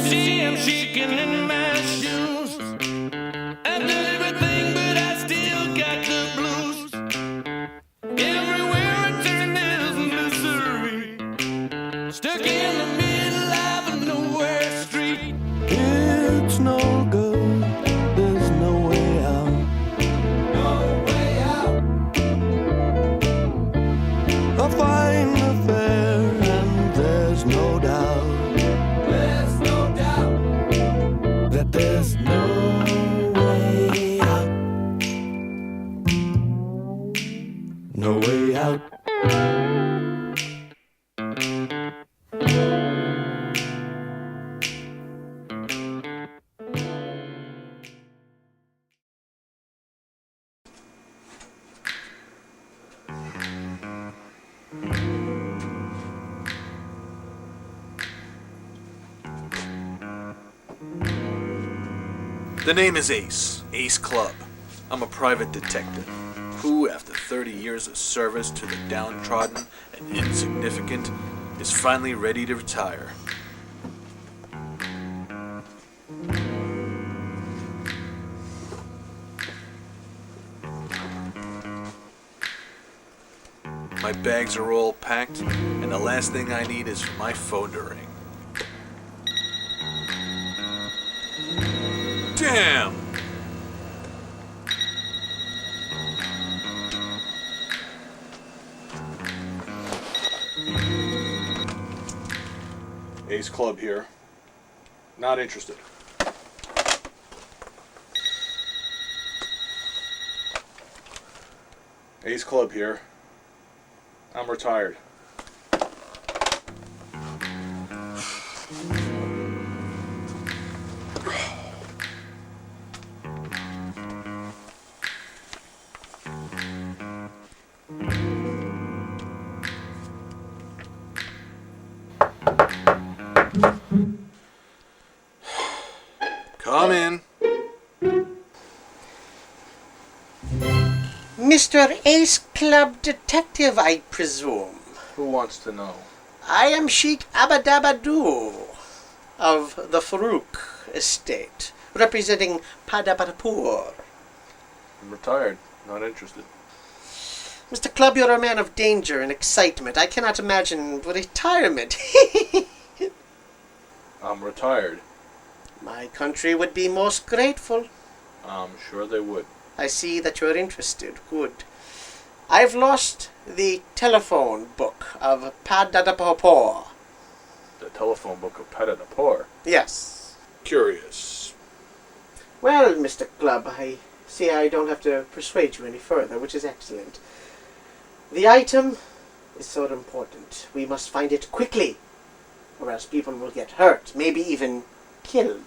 see I'm shaking in my shoes. I've done everything, but I still got the blues. Everywhere I turn, there's misery. Stuck in the middle of a nowhere street. It's no good, there's no way out. No way out. I find the fair and there's no doubt. There's no doubt that there's no way out. No way out. The name is Ace, Ace Club. I'm a private detective who, after 30 years of service to the downtrodden and insignificant, is finally ready to retire. My bags are all packed, and the last thing I need is for my phone to ring. Damn! Ace Club here. Not interested. Ace Club here. I'm retired. Come in. Mr. Ace Club Detective, I presume. Who wants to know? I am Sheik Abadabadoo of the Farouk estate, representing Padapatapur. I'm retired. Not interested. Mr. Club, you're a man of danger and excitement. I cannot imagine retirement. I'm retired. My country would be most grateful. I'm sure they would. I see that you're interested. Good. I've lost the telephone book of Padapatapur. The telephone book of Padapatapur. Yes. Curious. Well, Mr. Club, I see I don't have to persuade you any further, which is excellent. The item is so important. We must find it quickly, or else people will get hurt, maybe even killed.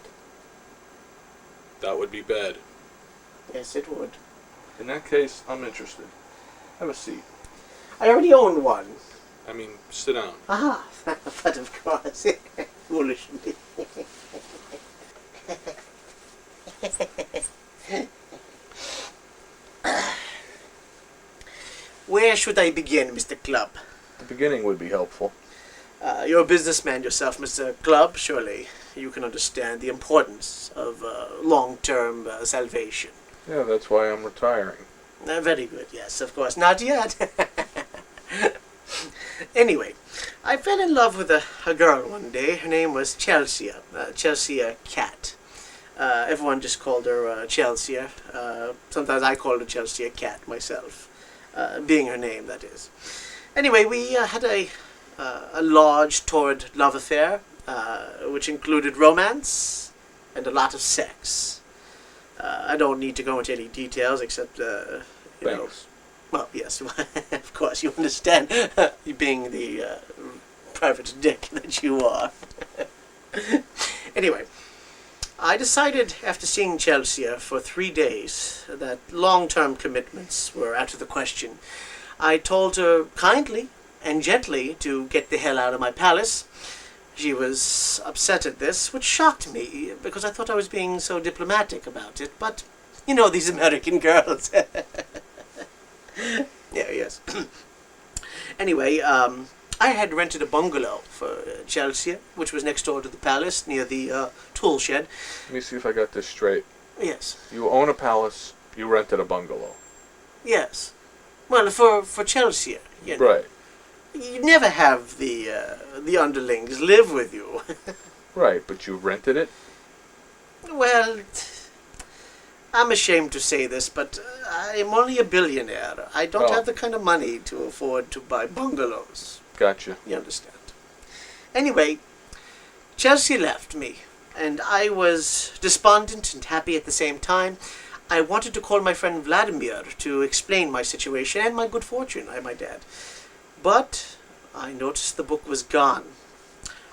That would be bad. Yes, it would. In that case, I'm interested. Have a seat. I already own one. I mean, sit down. Ah, but of course, foolishly. Where should I begin, Mr. Club? The beginning would be helpful. You're a businessman yourself, Mr. Club. Surely you can understand the importance of long-term salvation. Yeah, that's why I'm retiring. Very good, yes, of course. Not yet. Anyway, I fell in love with a girl one day. Her name was Chelsea, Chelsea Cat. Everyone just called her Chelsea. Sometimes I called her Chelsea Cat myself, being her name, that is. Anyway, we had a large, torrid love affair, which included romance and a lot of sex. I don't need to go into any details except, you know. Well, yes, of course, you understand, you being the private dick that you are. Anyway, I decided after seeing Chelsea for 3 days that long-term commitments were out of the question. I told her kindly and gently to get the hell out of my palace. She was upset at this, which shocked me, because I thought I was being so diplomatic about it, but, you know, these American girls. Yeah, yes. Anyway, I had rented a bungalow for Chelsea, which was next door to the palace, near the tool shed. Let me see if I got this straight. Yes. You own a palace, you rented a bungalow. Yes. Well, for Chelsea, you know. Right. You never have the underlings live with you. Right, but you rented it? Well, I'm ashamed to say this, but I'm only a billionaire. I don't have the kind of money to afford to buy bungalows. Gotcha. You understand? Anyway, Chelsea left me, and I was despondent and happy at the same time. I wanted to call my friend Vladimir to explain my situation and my good fortune, I might add. But I noticed the book was gone.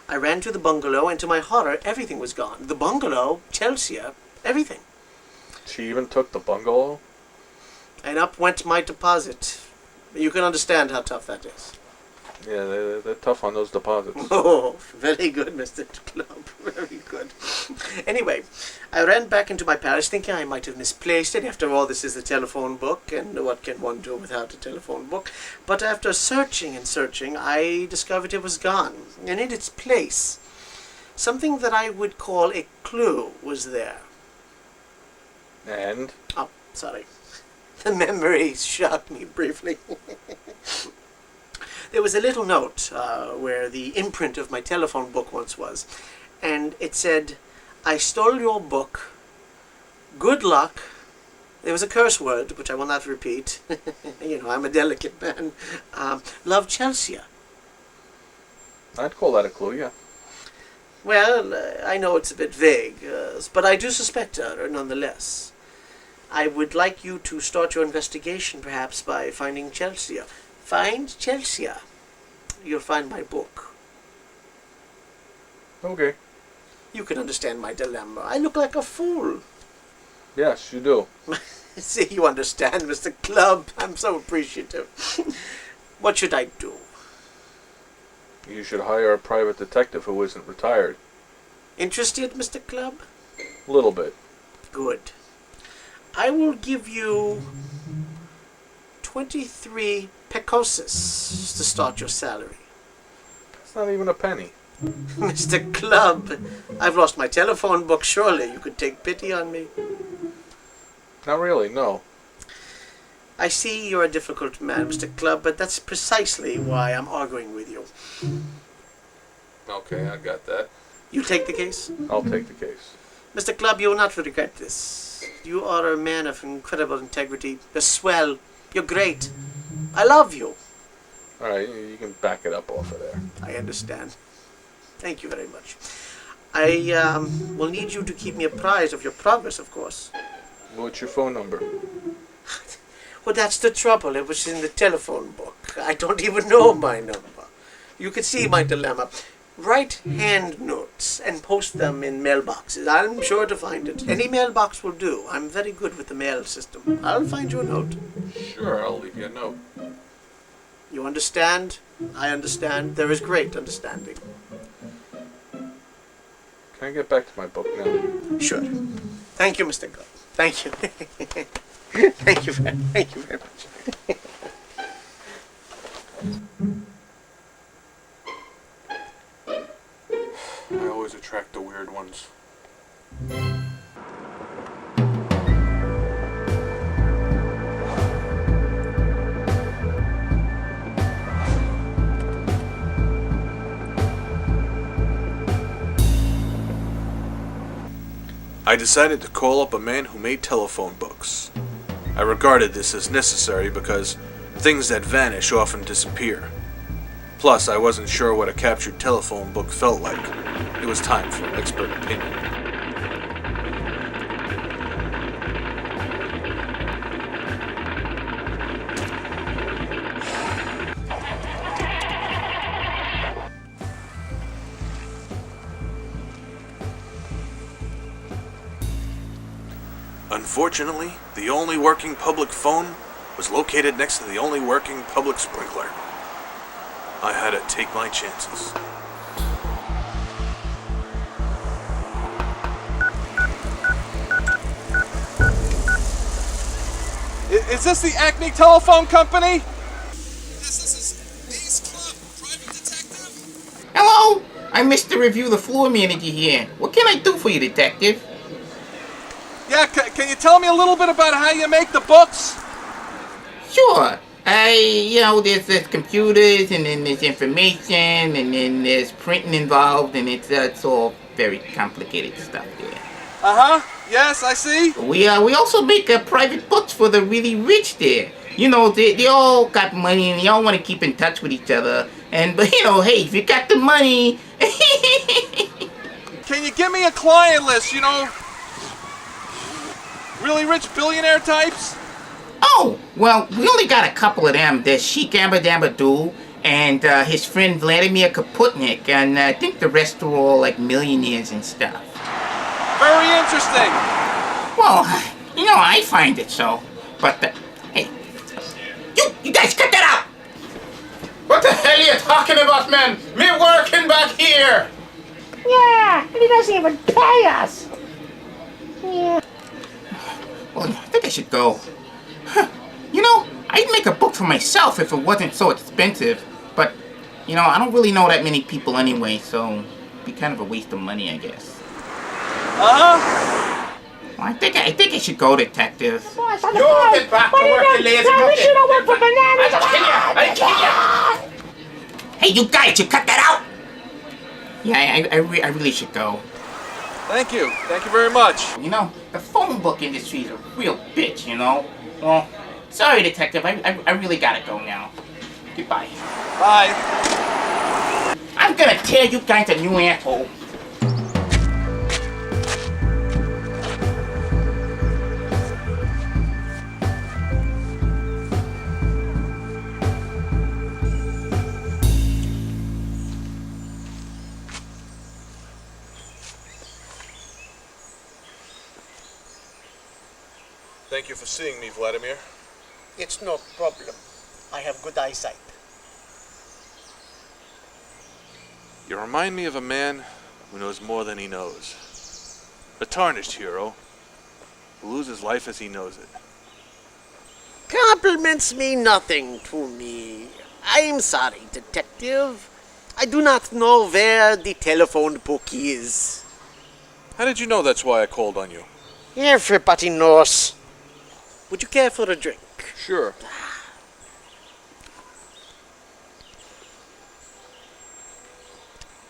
I ran to the bungalow, and to my horror, everything was gone. The bungalow, Chelsea, everything. She even took the bungalow? And up went my deposit. You can understand how tough that is. Yeah, they're tough on those deposits. Oh, very good, Mr. Club. Very good. Anyway, I ran back into my palace thinking I might have misplaced it. After all, this is a telephone book, and what can one do without a telephone book? But after searching and searching, I discovered it was gone. And in its place, something that I would call a clue was there. And? Oh, sorry. The memory shocked me briefly. There was a little note where the imprint of my telephone book once was, and it said, "I stole your book. Good luck." There was a curse word, which I will not repeat. You know, I'm a delicate man. Love, Chelsea. I'd call that a clue, yeah. Well, I know it's a bit vague, but I do suspect her nonetheless. I would like you to start your investigation, perhaps, by finding Chelsea. Find Chelsea. You'll find my book. Okay. You can understand my dilemma. I look like a fool. Yes, you do. See, you understand, Mr. Club. I'm so appreciative. What should I do? You should hire a private detective who isn't retired. Interested, Mr. Club? A little bit. Good. I will give you 23 pecosis to start your salary. It's not even a penny. Mr. Club, I've lost my telephone book. Surely you could take pity on me. Not really, no. I see you're a difficult man, Mr. Club, but that's precisely why I'm arguing with you. Okay, I got that. You take the case? I'll take the case. Mr. Club, you will not regret this. You are a man of incredible integrity. You're swell. You're great. I love you. Alright, you can back it up off of there. I understand. Thank you very much. I will need you to keep me apprised of your progress, of course. What's your phone number? Well, that's the trouble. It was in the telephone book. I don't even know my number. You can see my dilemma. Write hand notes and post them in mailboxes. I'm sure to find it. Any mailbox will do. I'm very good with the mail system. I'll find you a note. Sure, I'll leave you a note. You understand? I understand. There is great understanding. Can I get back to my book now? Sure. Thank you, Mr. Club. Thank you. Thank you very much. I always attract the weird ones. I decided to call up a man who made telephone books. I regarded this as necessary because things that vanish often disappear. Plus, I wasn't sure what a captured telephone book felt like. It was time for an expert opinion. Unfortunately, the only working public phone was located next to the only working public sprinkler. I had to take my chances. Is this the Acme Telephone Company? Yes, this is Ace Club, private I missed to review the floor manager here. What can I do for you, detective? Yeah, can you tell me a little bit about how you make the books? Sure. There's computers, and then there's information, and then there's printing involved, and it's all very complicated stuff there. Uh-huh. Yes, I see. We also make private books for the really rich there. You know, they all got money, and they all want to keep in touch with each other. But hey, if you got the money... Can you give me a client list, really rich billionaire types? Oh, well, we only got a couple of them. There's Sheik and his friend Vladimir Kaputnik, and I think the rest are all like millionaires and stuff. Very interesting. Well, I find it so. But, hey, you guys cut that out! What the hell are you talking about, man? Me working back here! Yeah, and he doesn't even pay us. Yeah. Well, I think I should go. I'd make a book for myself if it wasn't so expensive. But, I don't really know that many people anyway, so it'd be kind of a waste of money, I guess. Uh-huh. Well, I think I should go, detective. Boss, on the You phone. get back to What do you work, know? you lazy Tell me monkey. you don't work for bananas. I'll kill you! Hey, you guys, you cut that out! Yeah, I really should go. Thank you. Thank you very much. The phone book industry is a real bitch, Well, sorry, detective. I really gotta go now. Goodbye. Bye. I'm gonna tear you guys a new asshole. Thank you for seeing me, Vladimir. It's no problem. I have good eyesight. You remind me of a man who knows more than he knows. A tarnished hero who loses life as he knows it. Compliments mean nothing to me. I'm sorry, detective. I do not know where the telephone book is. How did you know that's why I called on you? Everybody knows. Would you care for a drink? Sure.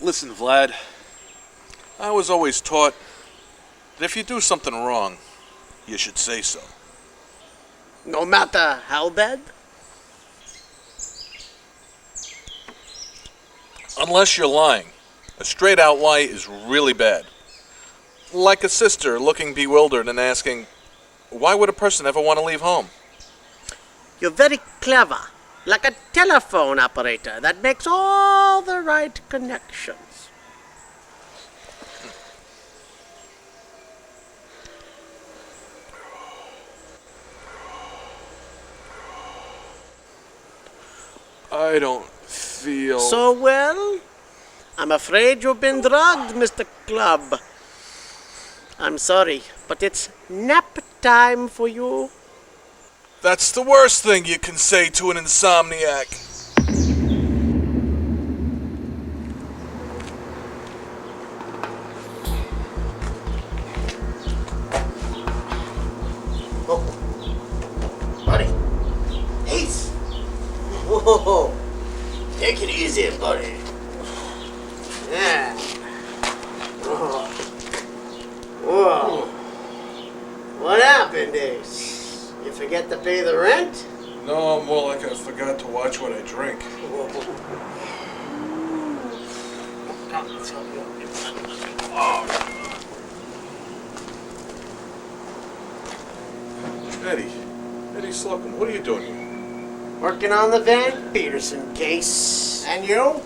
Listen, Vlad. I was always taught that if you do something wrong, you should say so. No matter how bad? Unless you're lying. A straight-out lie is really bad. Like a sister looking bewildered and asking, why would a person ever want to leave home? You're very clever. Like a telephone operator that makes all the right connections. I don't feel... So well? I'm afraid you've been drugged, Mr. Club. I'm sorry, but it's nap time for you. That's the worst thing you can say to an insomniac. Oh, buddy. Ace! Whoa! Take it easy, buddy. Yeah. Whoa. Whoa. What happened, Ace? You forget to pay the rent? No, more like I forgot to watch what I drink. Eddie Slocum, what are you doing here? Working on the Van Peterson case. And you?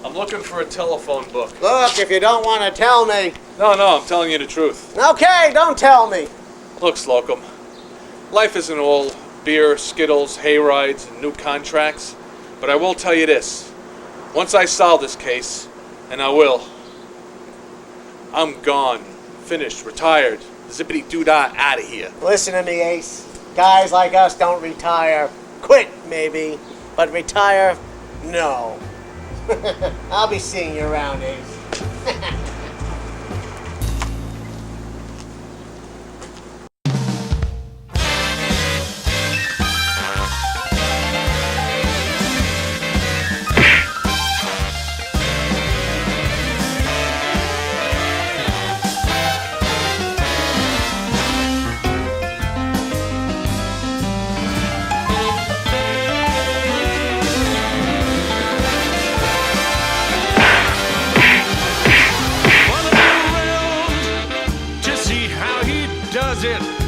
I'm looking for a telephone book. Look, if you don't want to tell me. No, I'm telling you the truth. Okay, don't tell me. Look, Slocum, life isn't all beer, Skittles, hay rides, and new contracts. But I will tell you this. Once I solve this case, and I will, I'm gone, finished, retired, zippity-doo-dah, out of here. Listen to me, Ace. Guys like us don't retire. Quit, maybe. But retire, no. I'll be seeing you around, Ace.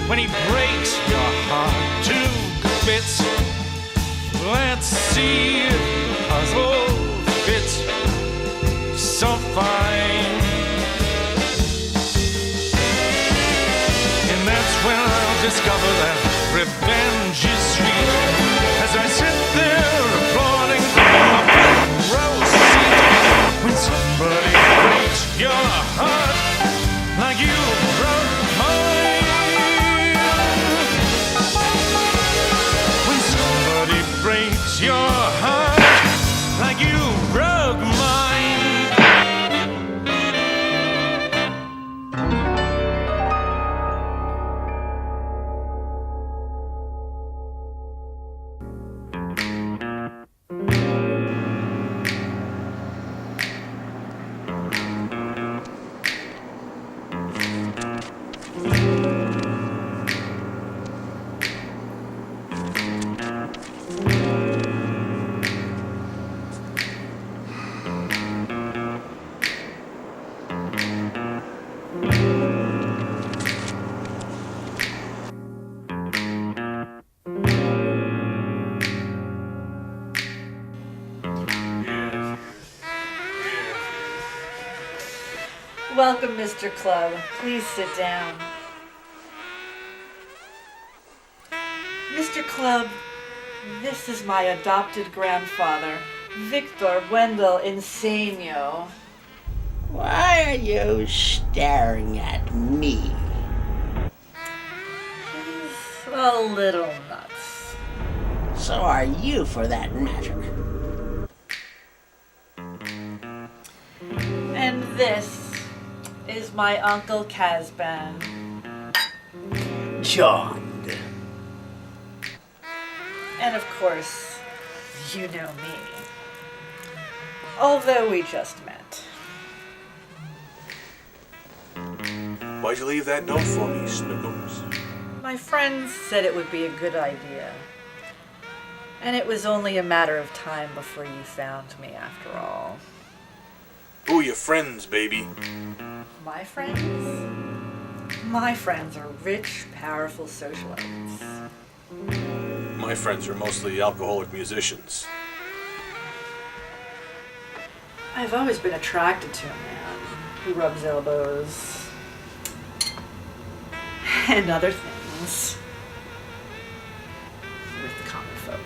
When he breaks your heart to bits, let's see if the puzzle fits so fine. And that's when I'll discover that revenge is sweet, as I sit there applauding from a front row seat. When somebody breaks your heart like you broke mine. Breaks your heart like you broke mine. Welcome, Mr. Club. Please sit down. Mr. Club, this is my adopted grandfather, Victor Wendell Insenio. Why are you staring at me? He's a little nuts. So are you, for that matter. And this is my Uncle Casban. John. And of course, you know me. Although we just met. Why'd you leave that note for me, Snickles? My friends said it would be a good idea. And it was only a matter of time before you found me, after all. Who are your friends, baby? My friends? My friends are rich, powerful socialites. My friends are mostly alcoholic musicians. I've always been attracted to a man who rubs elbows and other things with the common folk.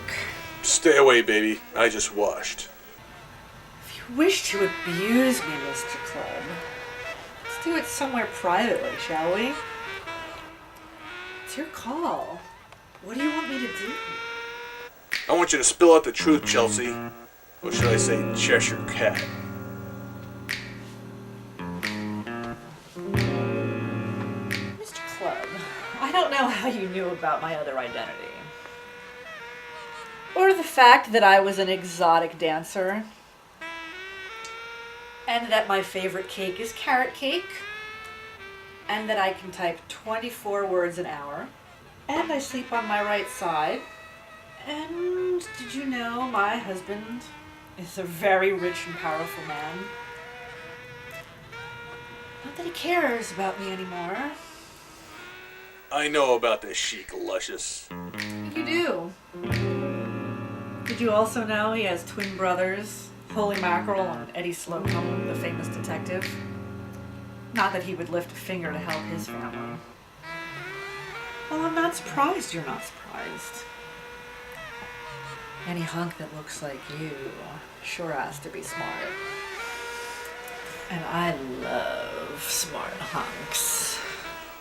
Stay away, baby. I just washed. If you wish to abuse me, Mr. Club, let's do it somewhere privately, shall we? It's your call. What do you want me to do? I want you to spill out the truth, Chelsea. Or should I say Cheshire Cat? Mr. Club, I don't know how you knew about my other identity. Or the fact that I was an exotic dancer. And that my favorite cake is carrot cake. And that I can type 24 words an hour. And I sleep on my right side. And did you know my husband is a very rich and powerful man? Not that he cares about me anymore. I know about the Sheik, Luscious. You do. Did you also know he has twin brothers, Holy Mackerel and Eddie Slocum, the famous detective? Not that he would lift a finger to help his family. Well, I'm not surprised you're not surprised. Any hunk that looks like you sure has to be smart. And I love smart hunks.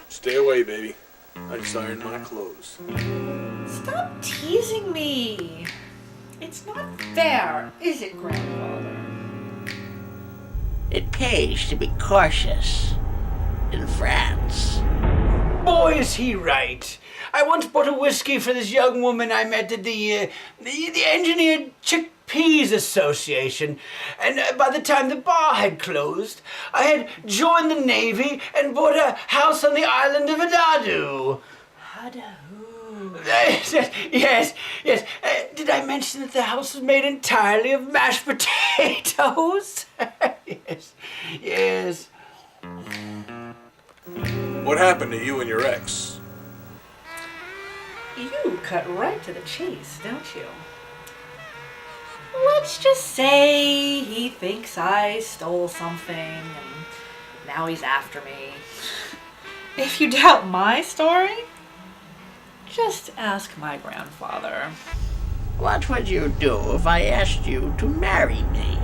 Stay away, baby. I just ironed my clothes. Stop teasing me. It's not fair, is it, grandfather? It pays to be cautious in France. Boy, is he right. I once bought a whiskey for this young woman I met at the Engineered Chickpeas Association, and by the time the bar had closed, I had joined the Navy and bought a house on the island of Adadu. Yes. Did I mention that the house was made entirely of mashed potatoes? Yes. What happened to you and your ex? You cut right to the chase, don't you? Let's just say he thinks I stole something and now he's after me. If you doubt my story, just ask my grandfather. What would you do if I asked you to marry me?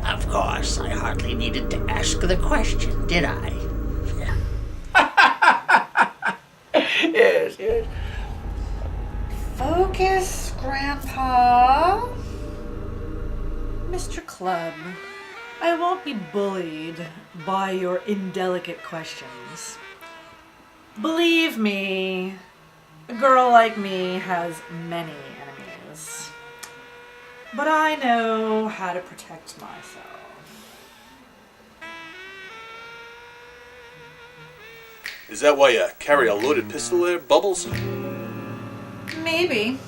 Of course, I hardly needed to ask the question, did I? Yes. Focus, Grandpa. Mr. Clubb, I won't be bullied by your indelicate questions. Believe me, a girl like me has many enemies. But I know how to protect myself. Is that why you carry a loaded pistol there, Bubbles? Maybe.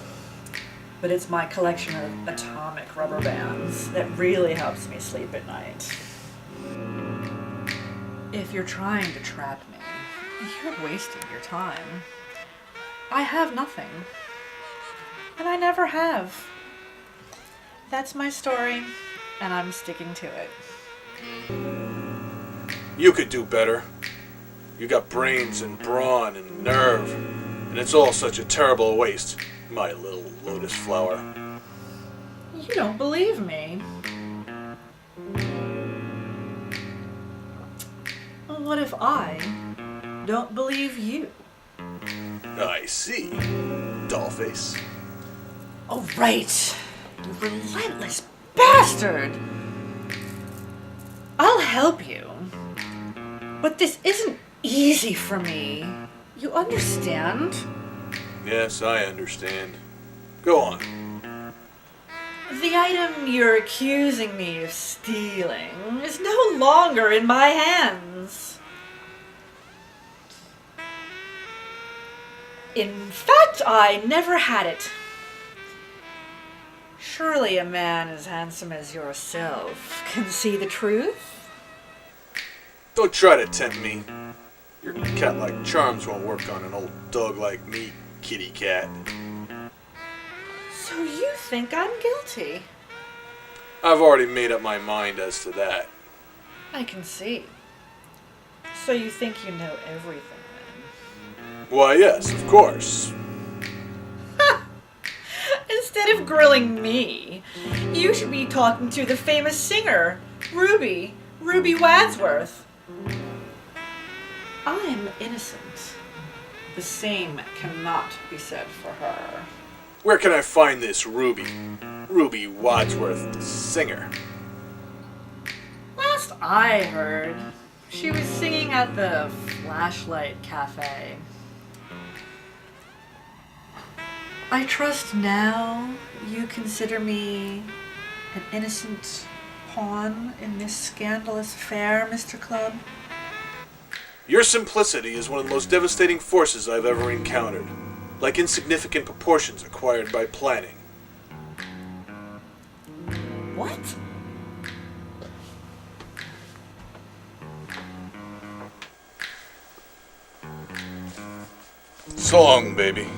But it's my collection of atomic rubber bands that really helps me sleep at night. If you're trying to trap me, you're wasting your time. I have nothing. And I never have. That's my story, and I'm sticking to it. You could do better. You got brains and brawn and nerve, and it's all such a terrible waste, my little lotus flower. You don't believe me. What if I don't believe you? I see, dollface. Oh, right. You relentless bastard! I'll help you. But this isn't easy for me. You understand? Yes, I understand. Go on. The item you're accusing me of stealing is no longer in my hands. In fact, I never had it. Surely a man as handsome as yourself can see the truth? Don't try to tempt me. Your cat-like charms won't work on an old dog like me, kitty cat. So you think I'm guilty? I've already made up my mind as to that. I can see. So you think you know everything then? Why, yes, of course. Instead of grilling me, you should be talking to the famous singer, Ruby Wadsworth. I am innocent. The same cannot be said for her. Where can I find this Ruby Wadsworth, the singer? Last I heard, she was singing at the Flashlight Cafe. I trust now you consider me an innocent pawn in this scandalous affair, Mr. Clubb? Your simplicity is one of the most devastating forces I've ever encountered, like insignificant proportions acquired by planning. What? So long, baby.